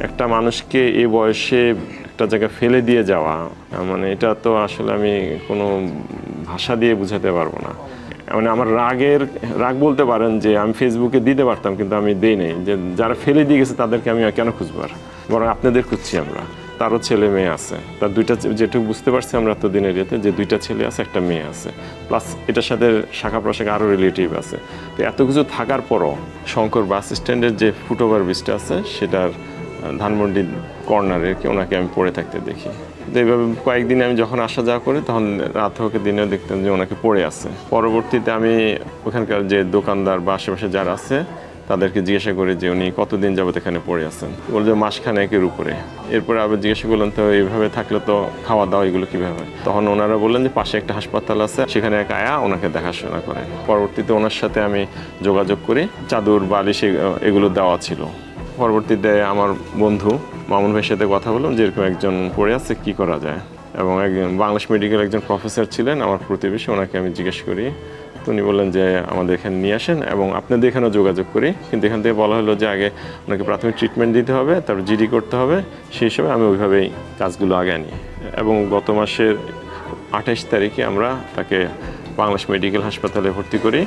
একটা মানুষকে এই বয়সে একটা জায়গায় ফেলে দিয়ে যাওয়া, মানে এটা তো আসলে আমি কোনো ভাষা দিয়ে বোঝাতে পারবো না। মানে আমার রাগ বলতে পারেন যে আমি ফেসবুকে দিতে পারতাম, কিন্তু আমি দিই নাই। যে যারা ফেলে দিয়ে গেছে তাদেরকে আমি কেন খুঁজবো, বরং আপনাদের খুঁজছি আমরা। তারও ছেলে মেয়ে আছে, তার দুইটা, যেটুকু বুঝতে পারছি আমরা এতদিনের ইয়েতে, যে দুইটা ছেলে আছে, একটা মেয়ে আছে, প্লাস এটার সাথে শাখা প্রশাখা আরও রিলেটিভ আছে। তো এত কিছু থাকার পরও শঙ্কর বাস স্ট্যান্ডের যে ফুটওভার ব্রিজটা আছে সেটার ধানমন্ডি কর্নারে ওনাকে আমি পড়ে থাকতে দেখি। তো এইভাবে কয়েকদিন আমি যখন আসা যাওয়া করি তখন রাত হোক দিনেও দেখতাম যে ওনাকে পড়ে আছে। পরবর্তীতে আমি ওখানকার যে দোকানদার বা আশেপাশে যারা আছে তাদেরকে জিজ্ঞাসা করি যে উনি কতদিন যাবত এখানে পড়ে আছেন। বলে যে মাসখানেকের উপরে। এরপরে আবার জিজ্ঞাসা করলেন তো এইভাবে থাকলে তো খাওয়া দাওয়া এগুলো কীভাবে? তখন ওনারা বললেন যে পাশে একটা হাসপাতাল আছে, সেখানে এক আয়া ওনাকে দেখাশোনা করে। পরবর্তীতে ওনার সাথে আমি যোগাযোগ করি, চাদর বালিশ এগুলো দেওয়া ছিল। পরবর্তীতে আমার বন্ধু মামুন ভাইয়ের সাথে কথা বললাম যে এরকম একজন পড়ে আছে, কি করা যায়। এবং একজন বাংলাদেশ মেডিকেল একজন প্রফেসর ছিলেন আমার প্রতিবেশী, ওনাকে আমি জিজ্ঞেস করি। তো উনি বললেন যে আমাদের এখানে নিয়ে আসেন এবং আপনাদের এখানেও যোগাযোগ করি। কিন্তু এখান থেকে বলা হলো যে আগে ওনাকে প্রাথমিক ট্রিটমেন্ট দিতে হবে, তারপর জিডি করতে হবে। সেই হিসাবে আমি ওইভাবেই কাজগুলো আগে আনি এবং গত মাসের 28 তারিখে আমরা তাকে বাংলাদেশ মেডিকেল হাসপাতালে ভর্তি করি।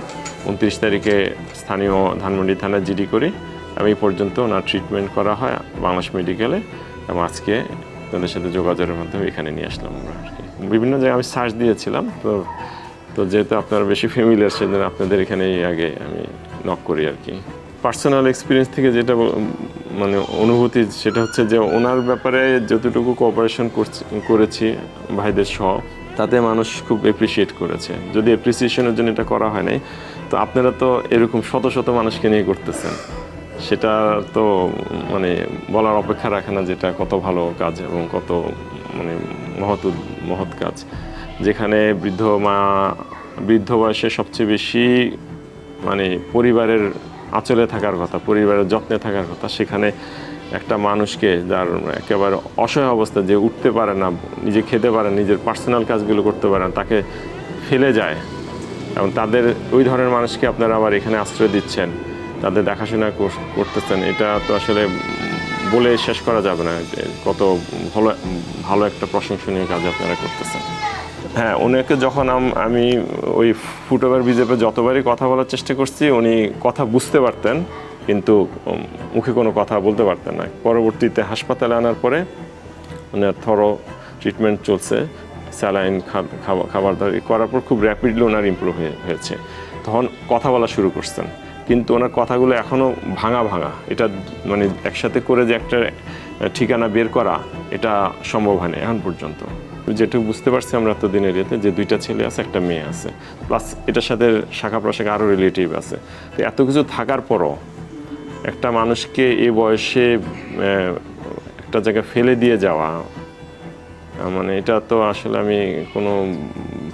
29 তারিখে স্থানীয় ধানমন্ডি থানায় জিডি করি। এই পর্যন্ত ওনার ট্রিটমেন্ট করা হয় বাংলাদেশ মেডিকেলে এবং আজকে তাদের সাথে যোগাযোগের মাধ্যমে এখানে নিয়ে আসলাম আমরা আর কি। বিভিন্ন জায়গায় আমি সার্চ দিয়েছিলাম, তো যেহেতু আপনারা বেশি ফ্যামিলিয়ার সেজন্য আপনাদের এখানেই আগে আমি নক করি আর কি। পার্সোনাল এক্সপিরিয়েন্স থেকে যেটা মানে অনুভূতি, সেটা হচ্ছে যে ওনার ব্যাপারে যতটুকু কোঅপারেশন করেছি ভাইদের সহ, তাতে মানুষ খুব অ্যাপ্রিসিয়েট করেছে। যদি অ্যাপ্রিসিয়েশনের জন্য এটা করা হয় নাই, তো আপনারা তো এরকম শত শত মানুষকে নিয়ে করতেছেন, সেটা তো মানে বলার অপেক্ষা রাখে না যেটা কত ভালো কাজ এবং কত মানে মহৎ কাজ। যেখানে বৃদ্ধ বয়সে সবচেয়ে বেশি মানে পরিবারের আঁচলে থাকার কথা, পরিবারের যত্নে থাকার কথা, সেখানে একটা মানুষকে যার একেবারে অসহায় অবস্থা, যে উঠতে পারে না, নিজে খেতে পারে, নিজের পার্সোনাল কাজগুলো করতে পারে না, তাকে ফেলে যায়। এবং তাদের ওই ধরনের মানুষকে আপনারা আবার এখানে আশ্রয় দিচ্ছেন, তাদের দেখাশোনা করতেছেন, এটা তো আসলে বলে শেষ করা যাবে না কত ভালো একটা প্রশংসনীয় কাজ আপনারা করতেছেন। হ্যাঁ, ওনাকে যখন আমি ওই ফুটওভার ব্রিজে যতবারই কথা বলার চেষ্টা করছি, উনি কথা বুঝতে পারতেন কিন্তু মুখে কোনো কথা বলতে পারতেন না। পরবর্তীতে হাসপাতালে আনার পরে ওনার থরো ট্রিটমেন্ট চলছে, স্যালাইন খাবার দাবার করার পর খুব র্যাপিডলি ওনার ইমপ্রুভ হয়েছে। তখন কথা বলা শুরু করছেন, কিন্তু ওনার কথাগুলো এখনও ভাঙা। এটা মানে একসাথে করে যে একটা ঠিকানা বের করা, এটা সম্ভব হয়নি এখন পর্যন্ত। যেটুকু বুঝতে পারছি আমরা এতদিনের ইয়েতে, যে দুইটা ছেলে আছে, একটা মেয়ে আছে, প্লাস এটার সাথে শাখা প্রশাখা আরও রিলেটিভ আছে। তো এত কিছু থাকার পরও একটা মানুষকে এই বয়সে একটা জায়গায় ফেলে দিয়ে যাওয়া, মানে এটা তো আসলে আমি কোনো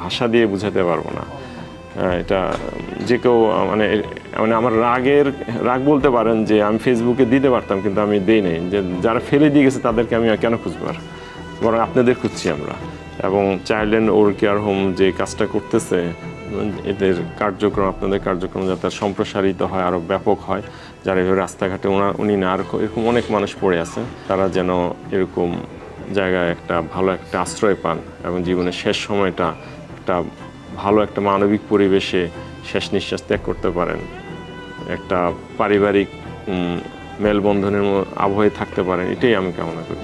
ভাষা দিয়ে বোঝাতে পারবো না। এটা যে কেউ মানে আমার রাগ বলতে পারেন যে আমি ফেসবুকে দিতে পারতাম, কিন্তু আমি দিই নাই। যে যারা ফেলে দিয়ে গেছে তাদেরকে আমি কেন খুঁজবো, বরং আপনাদের খুঁজছি আমরা। এবং child and old care home যে কাজটা করতেছে, এদের কার্যক্রম, আপনাদের কার্যক্রম যাতে সম্প্রসারিত হয়, আরও ব্যাপক হয়, যারা এভাবে রাস্তাঘাটে উনি না, আর এরকম অনেক মানুষ পড়ে আছে, তারা যেন এরকম জায়গায় একটা ভালো একটা আশ্রয় পান এবং জীবনের শেষ সময়টা একটা ভালো একটা মানবিক পরিবেশে শেষ নিঃশ্বাস ত্যাগ করতে পারেন, একটা পারিবারিক মেলবন্ধনের আবহে থাকতে পারেন, এটাই আমি কামনা করি।